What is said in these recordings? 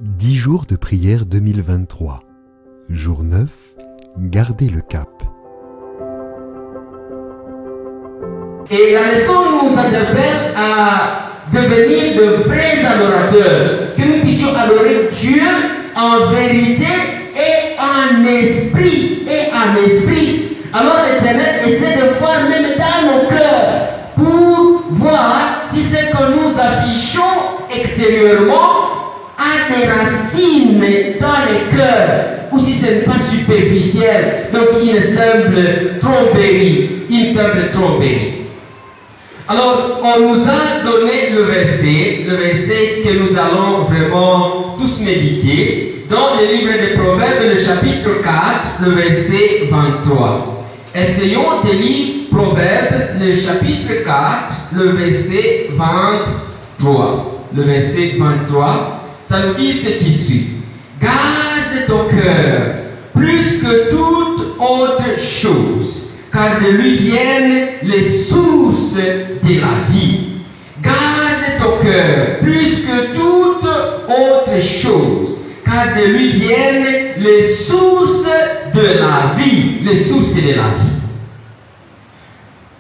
10 jours de prière 2023. Jour 9, gardez le cap. Et la leçon nous interpelle à devenir de vrais adorateurs, que nous puissions adorer Dieu en vérité et en esprit. Alors l'Éternel essaie de voir même dans nos cœurs pour voir si ce que nous affichons extérieurement a des racines dans les cœurs ou si ce n'est pas superficiel. Donc une simple tromperie. Alors, on nous a donné le verset que nous allons vraiment tous méditer dans le livre des Proverbes, le chapitre 4, le verset 23. Essayons de lire Proverbes, le chapitre 4, le verset 23. Le verset 23, ça nous dit ce qui suit. Garde ton cœur plus que toute autre chose, car de lui viennent les sources de la vie. Garde ton cœur plus que toute autre chose, car de lui viennent les sources de la vie. Les sources de la vie.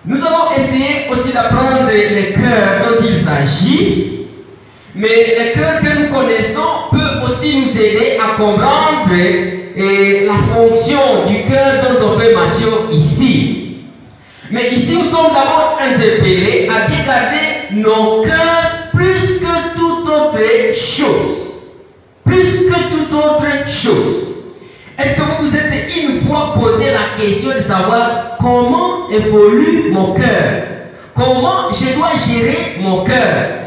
Nous allons essayer aussi d'apprendre les cœurs dont il s'agit, mais les cœurs que nous connaissons peuvent aussi nous aider à comprendre la fonction du cœur dont on fait mention ici. Mais ici, nous sommes d'abord interpellés à bien garder nos cœurs plus que toute autre chose. Plus que toute autre chose. Est-ce que vous vous êtes une fois posé la question de savoir comment évolue mon cœur? Comment je dois gérer mon cœur?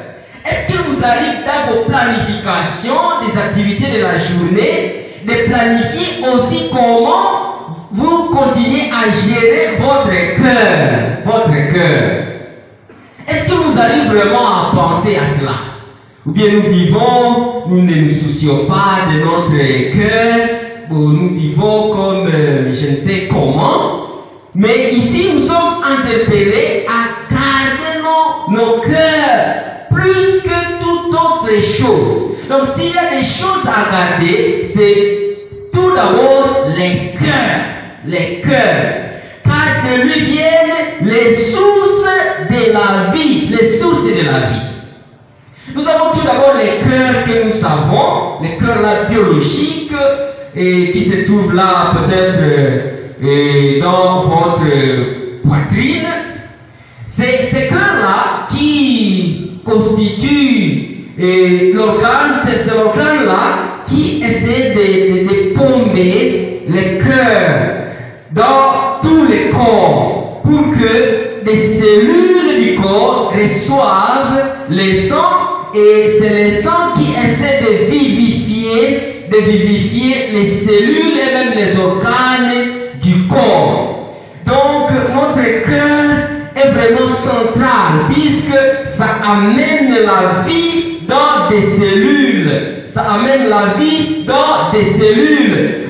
Est-ce qu'il vous arrive dans vos planifications des activités de la journée de planifier aussi comment vous continuez à gérer votre cœur? Est-ce que vous arrivez vraiment à penser à cela? Ou bien nous ne nous soucions pas de notre cœur, ou nous vivons comme je ne sais comment, mais ici nous sommes interpellés à garder nos cœurs plus que toute autre chose. Donc s'il y a des choses à garder, c'est tout d'abord les cœurs. Car de lui viennent les sources de la vie. Nous avons tout d'abord les cœurs que nous savons, les cœurs là biologiques, et qui se trouvent là peut-être dans votre poitrine. C'est ces cœurs-là qui constituent l'organe, c'est l'organe-là qui essaie de pomper les cœurs dans tous les corps pour que les cellules du corps reçoivent le sang, et c'est le sang qui essaie de vivifier les cellules et même les organes du corps. Donc notre cœur est vraiment central puisque ça amène la vie dans des cellules.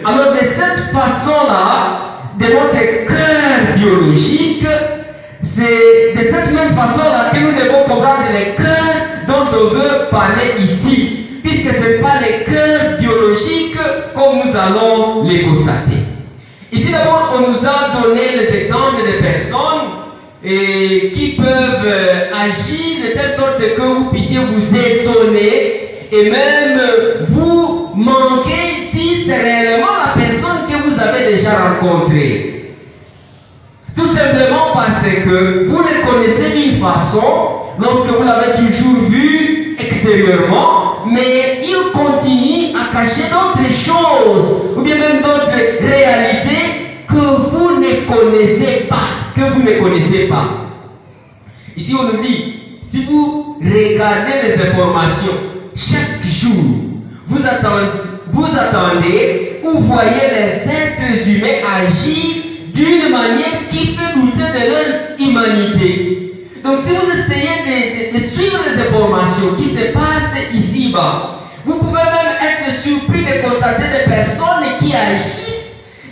Alors de cette façon-là, de notre cœur biologique, c'est de cette même façon-là que nous devons comprendre les cœurs dont on veut parler ici, puisque ce n'est pas les cœurs biologiques comme nous allons les constater. Ici d'abord, on nous a donné les exemples de personnes qui peuvent agir de telle sorte que vous puissiez vous étonner et même vous manquer si c'est réellement la personne que vous avez déjà rencontrée. Tout simplement parce que vous le connaissez d'une façon lorsque vous l'avez toujours vu extérieurement, mais il continue à cacher d'autres choses ou bien même d'autres réalités que vous ne connaissez pas. Ici on nous dit, si vous regardez les informations chaque jour, vous attendez ou voyez les êtres humains agir d'une manière qui fait douter de leur humanité. Donc si vous essayez de suivre les informations qui se passent ici-bas, vous pouvez même être surpris de constater des personnes qui agissent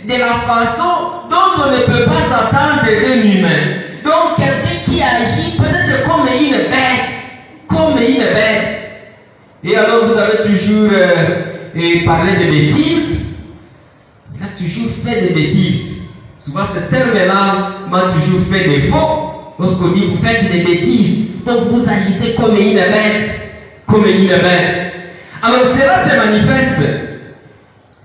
de la façon dont on ne peut pas s'attendre d'un humain. Donc quelqu'un qui agit peut-être comme une bête. Et alors vous avez toujours parlait de bêtises. Il a toujours fait des bêtises. Souvent, ce terme-là m'a toujours fait défaut. Lorsqu'on dit vous faites des bêtises, donc vous agissez comme une bête. Comme une bête. Alors, cela se manifeste.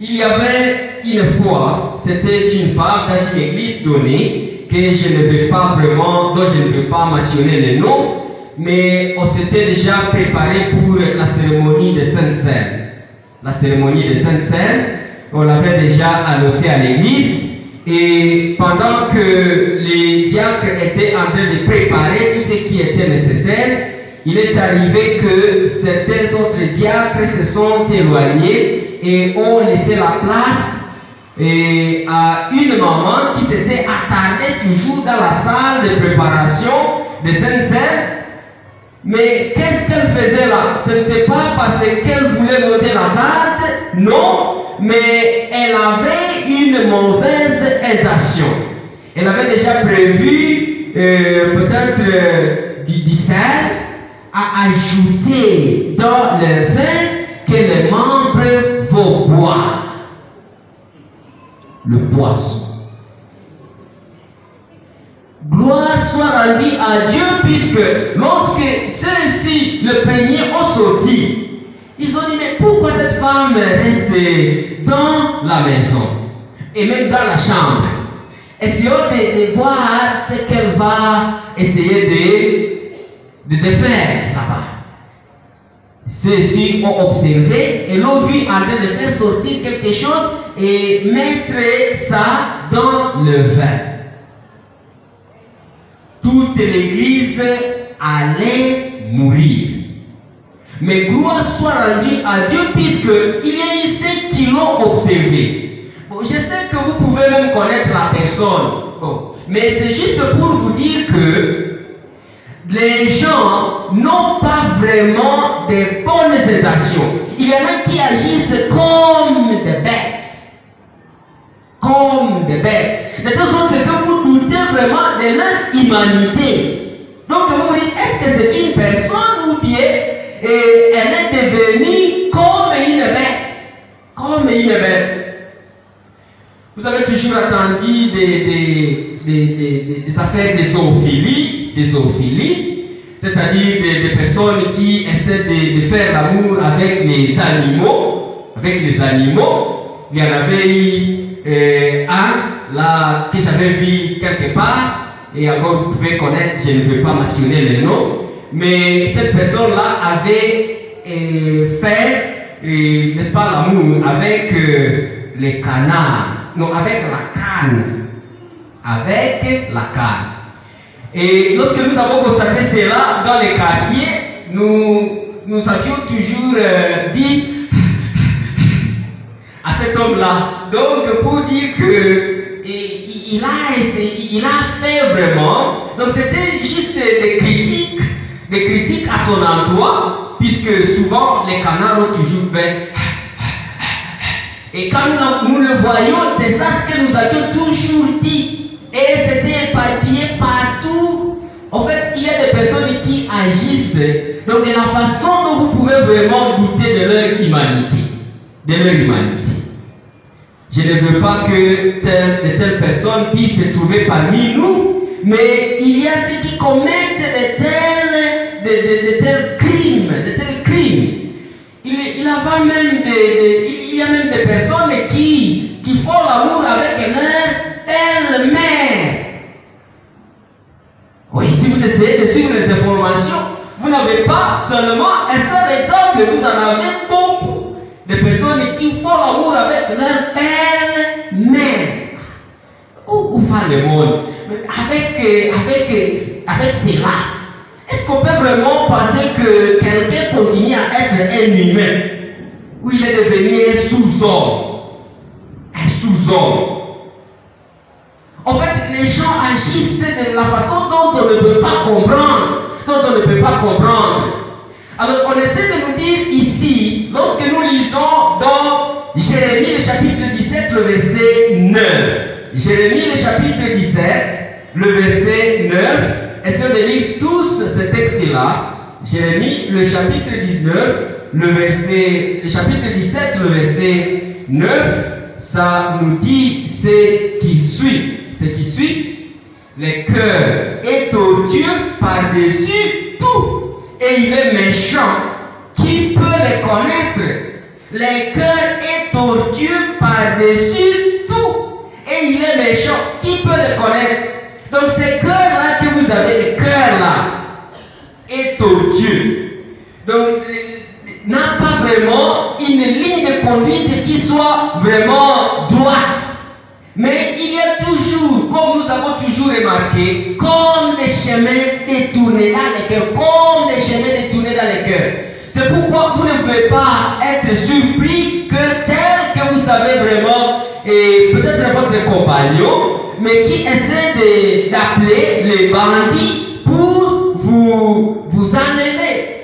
Il y avait une fois, c'était une femme dans une église donnée, que je ne vais pas vraiment, dont je ne vais pas mentionner le nom, mais on s'était déjà préparé pour la cérémonie de Sainte-Seine. La cérémonie de Sainte-Seine, on l'avait déjà annoncé à l'église, et pendant que les diacres étaient en train de préparer tout ce qui était nécessaire, il est arrivé que certains autres diacres se sont éloignés et ont laissé la place à une maman qui s'était attardée toujours dans la salle de préparation de Sainte-Seine. Mais qu'est-ce qu'elle faisait là? Ce n'était pas parce qu'elle voulait monter la garde, non, mais elle avait une mauvaise intention. Elle avait déjà prévu peut-être du sel à ajouter dans le vin que les membres vont boire. Le poisson. Gloire soit rendue à Dieu, puisque lorsque ceux-ci, le premier, ont sorti, ils ont dit, mais pourquoi cette femme reste dans la maison et même dans la chambre? Essayons de voir ce qu'elle va essayer de faire là-bas. Ceux-ci ont observé et l'ont vu en train de faire sortir quelque chose et mettre ça dans le vin. Toute l'église allait mourir. Mais gloire soit rendue à Dieu, puisqu'il y a eu ceux qui l'ont observé. Bon, je sais que vous pouvez même connaître la personne. Bon, mais c'est juste pour vous dire que les gens n'ont pas vraiment de bonnes intentions. Il y en a qui agissent comme des bêtes. Comme des bêtes. De telle sorte que vous doutez vraiment de leur humanité. Donc vous vous dites, est-ce que c'est une personne ou bien elle est devenue comme une bête? Comme une bête. Vous avez toujours entendu des affaires de zoophilie, c'est-à-dire des personnes qui essaient de faire l'amour avec les animaux. Il y en avait eu un là que j'avais vu quelque part, et encore vous pouvez connaître, je ne veux pas mentionner le nom, mais cette personne-là avait fait, n'est-ce pas, l'amour avec les canards, non, avec la canne. Avec la canne. Et lorsque nous avons constaté cela dans les quartiers, nous avions toujours dit à cet homme-là. Donc, pour dire que il a fait vraiment. Donc, c'était juste des critiques à son endroit, puisque souvent les canards ont toujours fait. Et quand nous le voyons, c'est ça ce que nous avions toujours dit. Et c'était éparpillé partout. En fait, il y a des personnes qui agissent donc de la façon dont vous pouvez vraiment douter de leur humanité. Je ne veux pas que de telles personnes puissent se trouver parmi nous, mais il y a ceux qui commettent de tels crimes. Il y a même des personnes qui font l'amour avec leur belle-mère. Oui, si vous essayez de suivre les informations, vous n'avez pas seulement un seul exemple, vous en avez beaucoup de personnes qui font l'amour avec leur belle-mère. Où va le monde? Avec cela, est-ce qu'on peut vraiment penser que quelqu'un continue à être un humain, où il est devenu un sous-homme? Un sous-homme. En fait, les gens agissent de la façon dont on ne peut pas comprendre. Alors, on essaie de nous dire ici, lorsque nous lisons dans Jérémie, le chapitre 17, le verset 9. Jérémie, le chapitre 17, le verset 9. Essayons de lire tous ce texte-là. Jérémie, le chapitre 19, le chapitre 17, le verset 9, ça nous dit ce qui suit. Ce qui suit, le cœur est tortueux par-dessus tout et il est méchant. Qui peut le connaître? Le cœur est tortueux par-dessus tout et il est méchant. Qui peut le connaître? Donc ce cœur-là que vous avez, le cœur-là, est tortueux. Donc n'a pas vraiment une ligne de conduite qui soit vraiment droite. Mais il y a toujours, comme nous avons toujours remarqué, comme des chemins détournés dans le cœur, comme des chemins détournés dans le cœur. C'est pourquoi vous ne pouvez pas être surpris que tel que vous savez vraiment, et peut-être votre compagnon, mais qui essaie d'appeler les bandits pour vous enlever,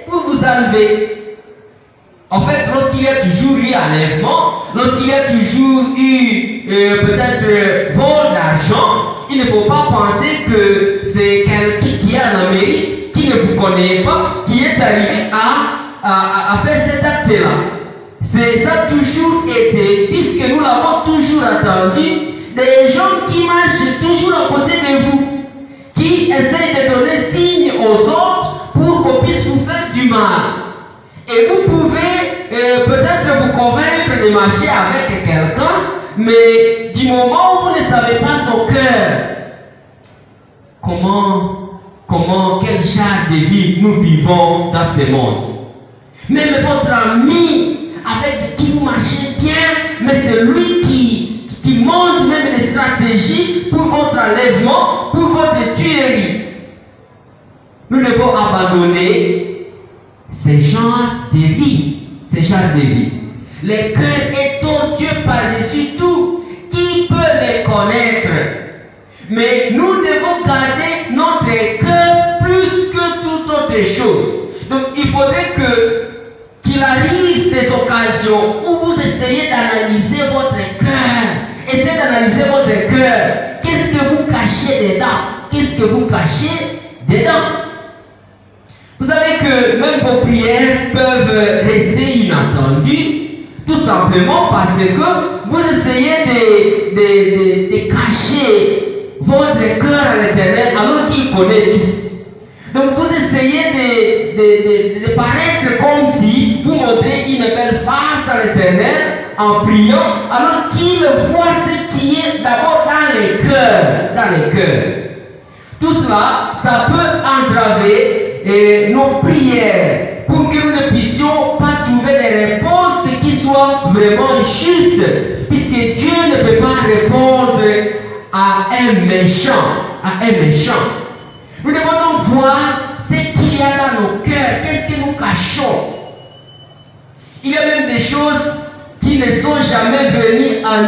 En fait, lorsqu'il y a toujours eu enlèvement, lorsqu'il y a toujours eu peut-être vol d'argent, il ne faut pas penser que c'est quelqu'un qui est en Amérique, qui ne vous connaît pas, qui est arrivé à faire cet acte-là. C'est ça a toujours été, puisque nous l'avons toujours entendu, des gens qui marchent toujours à côté de vous, qui essayent de donner signe aux autres pour qu'on puisse vous faire du mal. Et vous pouvez peut-être vous convaincre de marcher avec quelqu'un, mais du moment où vous ne savez pas son cœur, quel genre de vie nous vivons dans ce monde. Même votre ami avec qui vous marchez bien, mais c'est lui qui monte même des stratégies pour votre enlèvement, pour votre tuerie. Nous devons abandonner ce genre de vie. Ce genre de vie. Le cœur est tortueux par-dessus tout. Qui peut le connaître? Mais nous devons garder notre cœur plus que toute autre chose. Donc il faudrait qu'il arrive des occasions où vous essayez d'analyser votre cœur. Essayez d'analyser votre cœur. Qu'est-ce que vous cachez dedans? Qu'est-ce que vous cachez dedans? Vous savez que même vos prières peuvent rester inattendues, tout simplement parce que vous essayez de cacher votre cœur à l'Éternel alors qu'il connaît tout. Donc vous essayez de paraître comme si vous montrez une belle face à l'Éternel en priant alors qu'il voit ce qui est d'abord dans les cœurs. Dans les cœurs. Tout cela, ça peut entraver nos prières pour que nous ne puissions pas trouver des réponses qui soient vraiment justes, puisque Dieu ne peut pas répondre à un méchant. Nous devons donc voir ce qu'il y a dans nos cœurs, qu'est-ce que nous cachons. Il y a même des choses qui ne sont jamais venues en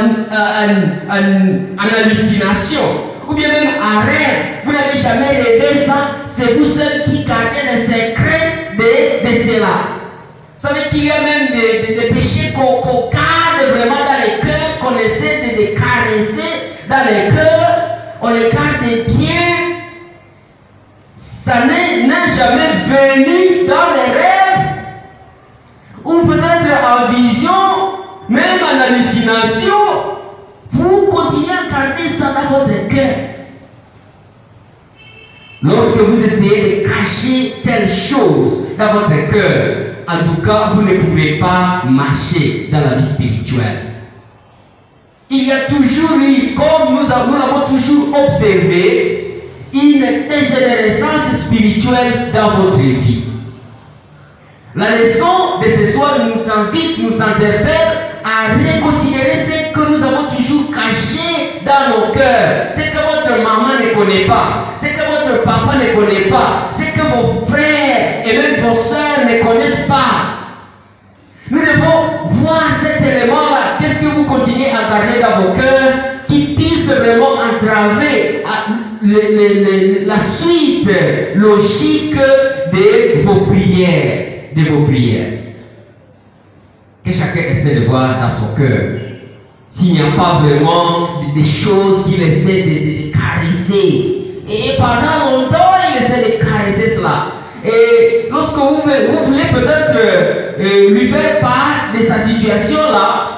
hallucination, ou bien même en rêve. Vous n'avez jamais rêvé ça. C'est vous seuls qui gardez le secret de cela. Vous savez qu'il y a même des péchés qu'on garde vraiment dans les cœurs, qu'on essaie de caresser dans les cœurs, on les garde bien. Ça n'est jamais venu dans les rêves, ou peut-être en vision, même en hallucination. Vous continuez à garder ça dans votre cœur. Lorsque vous essayez de cacher telle chose dans votre cœur, en tout cas, vous ne pouvez pas marcher dans la vie spirituelle. Il y a toujours eu, comme nous l'avons toujours observé, une dégénérescence spirituelle dans votre vie. La leçon de ce soir nous invite, nous interpelle à reconsidérer ce que nous avons toujours caché dans nos cœurs, ce que votre maman ne connaît pas, ce que votre papa ne connaît pas, ce que vos frères et même vos soeurs ne connaissent pas. Nous devons voir cet élément-là. Qu'est-ce que vous continuez à garder dans vos cœurs qui puisse vraiment entraver la suite logique de vos prières. Que chacun essaie de voir dans son cœur. S'il n'y a pas vraiment des choses qu'il essaie de caresser. Et pendant longtemps, il essaie de caresser cela. Et lorsque vous voulez peut-être lui faire part de sa situation là,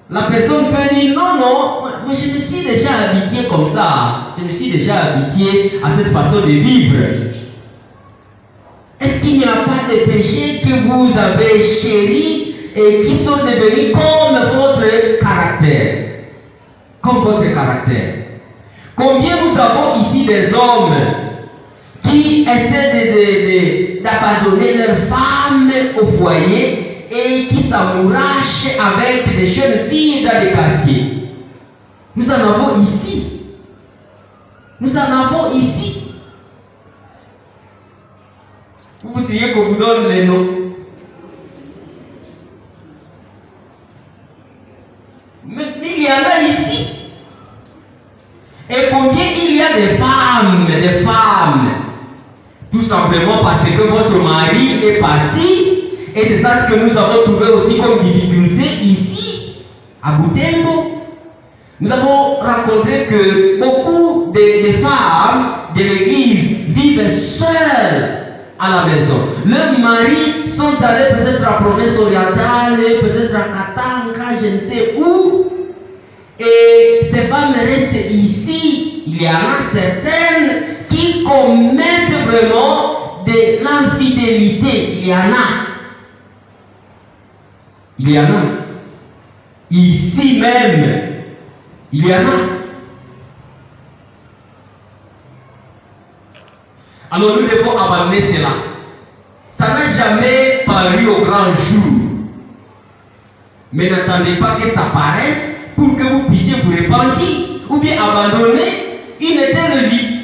la personne peut dire non, non, moi je me suis déjà habitué comme ça, je me suis déjà habitué à cette façon de vivre. Est-ce qu'il n'y a pas de péchés que vous avez chéris et qui sont devenus comme votre caractère? Comme votre caractère. Combien nous avons ici des hommes qui essaient d'abandonner leurs femmes au foyer et qui s'amourachent avec des jeunes filles dans les quartiers? Nous en avons ici. Nous en avons ici. Vous voudriez qu'on vous donne les noms? Mais il y en a ici. Et combien il y a des femmes, tout simplement parce que votre mari est parti, et c'est ça ce que nous avons trouvé aussi comme difficulté ici, à Butembo. Nous avons rencontré que beaucoup de femmes de l'église vivent seules à la maison. Leurs maris sont allés peut-être à la province orientale, peut-être à Katanga, je ne sais où. Et ces femmes restent ici. Il y en a certaines qui commettent vraiment de l'infidélité. Il y en a. Il y en a. Ici même. Il y en a. Alors nous devons abandonner cela. Ça n'a jamais paru au grand jour. Mais n'attendez pas que ça paraisse pour que vous puissiez vous repentir ou bien abandonner une éternelle vie.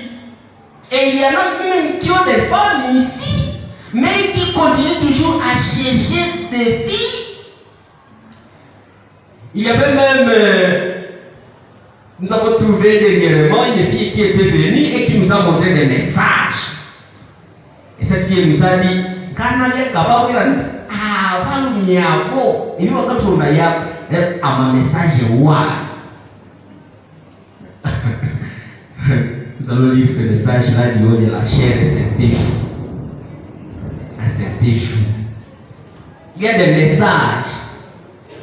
Et il y en a même qui ont des femmes ici, mais qui continuent toujours à chercher des filles. Il y avait même, nous avons trouvé dernièrement une fille qui était venue et qui nous a montré des messages. Et cette fille nous a dit, à ma message, nous allons lire ce message-là du haut de la chair de certains jours. À certains jours. Il y a des messages.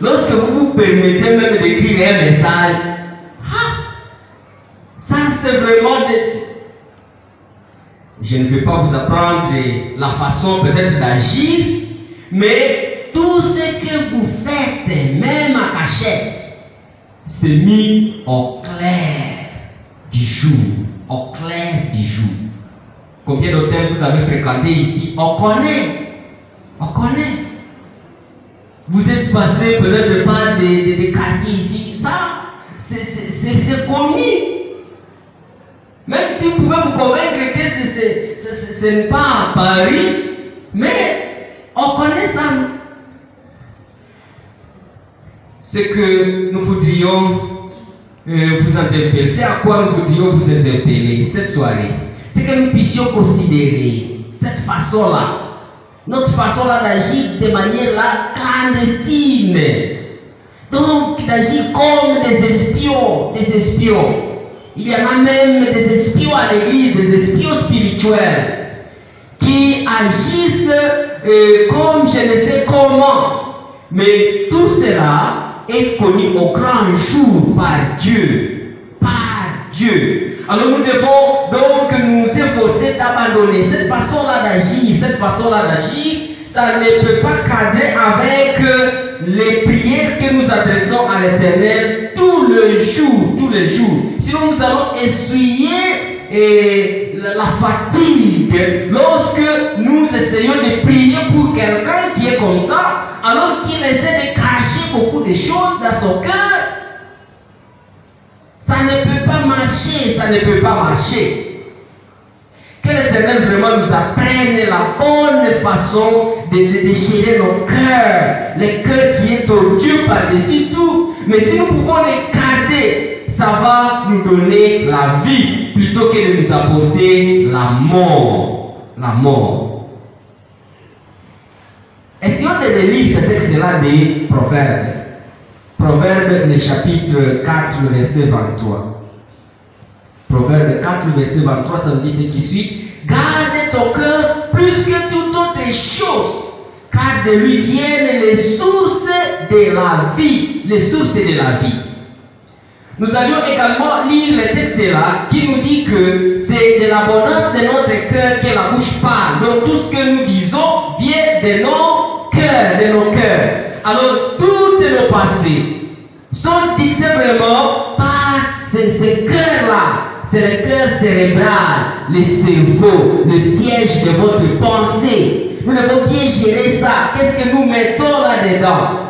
Lorsque vous vous permettez même d'écrire un message, ça c'est vraiment des... Je ne vais pas vous apprendre la façon peut-être d'agir, mais tout ce que vous faites, même à cachette, c'est mis au clair du jour. Au clair du jour. Combien d'hôtels vous avez fréquenté ici? On connaît. On connaît. Vous êtes passé peut-être par des quartiers ici. Ça, c'est connu. Même si vous pouvez vous convaincre que ce n'est pas à Paris, mais on connaît ça. Ce que nous voudrions vous interpeller, c'est à quoi nous voudrions vous interpeller cette soirée. C'est que nous puissions considérer cette façon-là, notre façon-là d'agir de manière clandestine. Donc d'agir comme des espions, des espions. Il y en a même des espions à l'église, des espions spirituels qui agissent comme je ne sais comment. Mais tout cela est connu au grand jour par Dieu. Par Dieu. Alors nous devons donc nous efforcer d'abandonner cette façon-là d'agir. Cette façon-là d'agir, ça ne peut pas cadrer avec les prières que nous adressons à l'Éternel tous les jours, tous les jours. Sinon nous allons essuyer la fatigue lorsque nous essayons de prier pour quelqu'un qui est comme ça, alors qu'il essaie de cacher beaucoup de choses dans son cœur. Ça ne peut pas marcher, ça ne peut pas marcher. Que l'Éternel vraiment nous apprenne la bonne façon de déchirer nos cœurs, les cœurs qui est tortueux par-dessus tout. Mais si nous pouvons les garder, ça va nous donner la vie plutôt que de nous apporter la mort. La mort. Essayons de lire ce texte-là des Proverbes. Proverbes, le chapitre 4, le verset 23. Proverbe 4, verset 23, ça nous dit ce qui suit. Garde ton cœur plus que toute autre chose, car de lui viennent les sources de la vie. Les sources de la vie. Nous allions également lire le texte là qui nous dit que c'est de l'abondance de notre cœur que la bouche parle. Donc tout ce que nous disons vient de nos cœurs, Alors toutes nos pensées sont dictées vraiment par ce cœur-là. C'est le cœur cérébral, le cerveau, le siège de votre pensée. Nous devons bien gérer ça. Qu'est-ce que nous mettons là-dedans?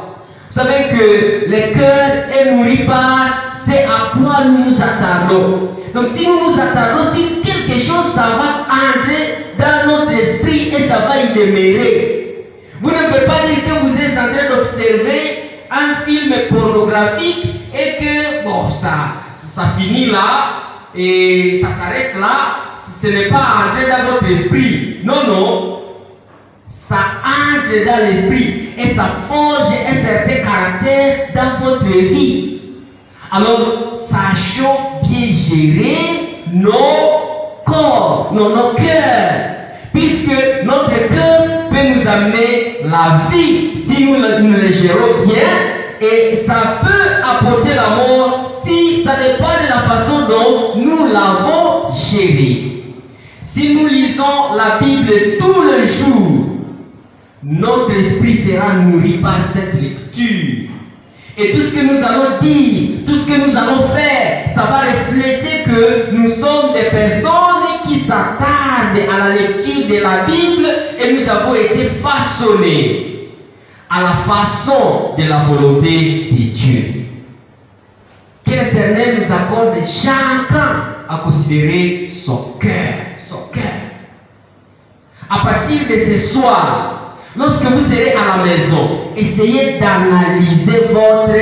Vous savez que le cœur est nourri par c'est à quoi nous nous attardons. Donc si nous nous attardons, si quelque chose, ça va entrer dans notre esprit et ça va y demeurer. Vous ne pouvez pas dire que vous êtes en train d'observer un film pornographique et que bon, ça finit là et ça s'arrête là. Ce n'est pas entré dans votre esprit. Non, non. Ça entre dans l'esprit et ça forge un certain caractère dans votre vie. Alors, sachons bien gérer nos corps, nos cœurs, puisque notre cœur peut nous amener la vie si nous le gérons bien, et ça peut apporter la mort si ça dépend de la façon dont nous l'avons géré. Si nous lisons la Bible tous les jours, notre esprit sera nourri par cette lecture. Et tout ce que nous allons dire, tout ce que nous allons faire, ça va refléter que nous sommes des personnes qui s'attardent à la lecture de la Bible et nous avons été façonnés à la façon de la volonté de Dieu. Que l'Éternel nous accorde chacun à considérer son cœur, son cœur. À partir de ce soir, lorsque vous serez à la maison, essayez d'analyser votre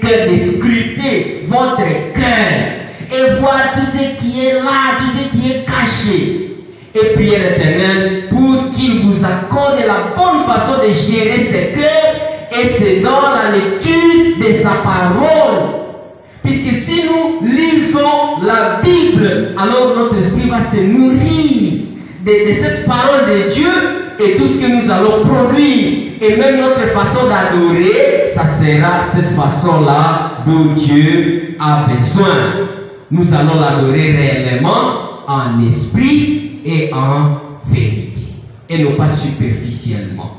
cœur, de scruter votre cœur et voir tout ce qui est là, tout ce qui est caché. Et priez l'Éternel pour qu'il vous accorde la bonne façon de gérer ce cœur, et c'est dans la lecture de sa parole. Puisque si nous lisons la Bible, alors notre esprit va se nourrir de cette parole de Dieu. Et tout ce que nous allons produire, et même notre façon d'adorer, ça sera cette façon-là dont Dieu a besoin. Nous allons l'adorer réellement, en esprit et en vérité, et non pas superficiellement.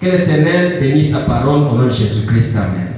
Que l'Éternel bénisse sa parole au nom de Jésus-Christ. Amen.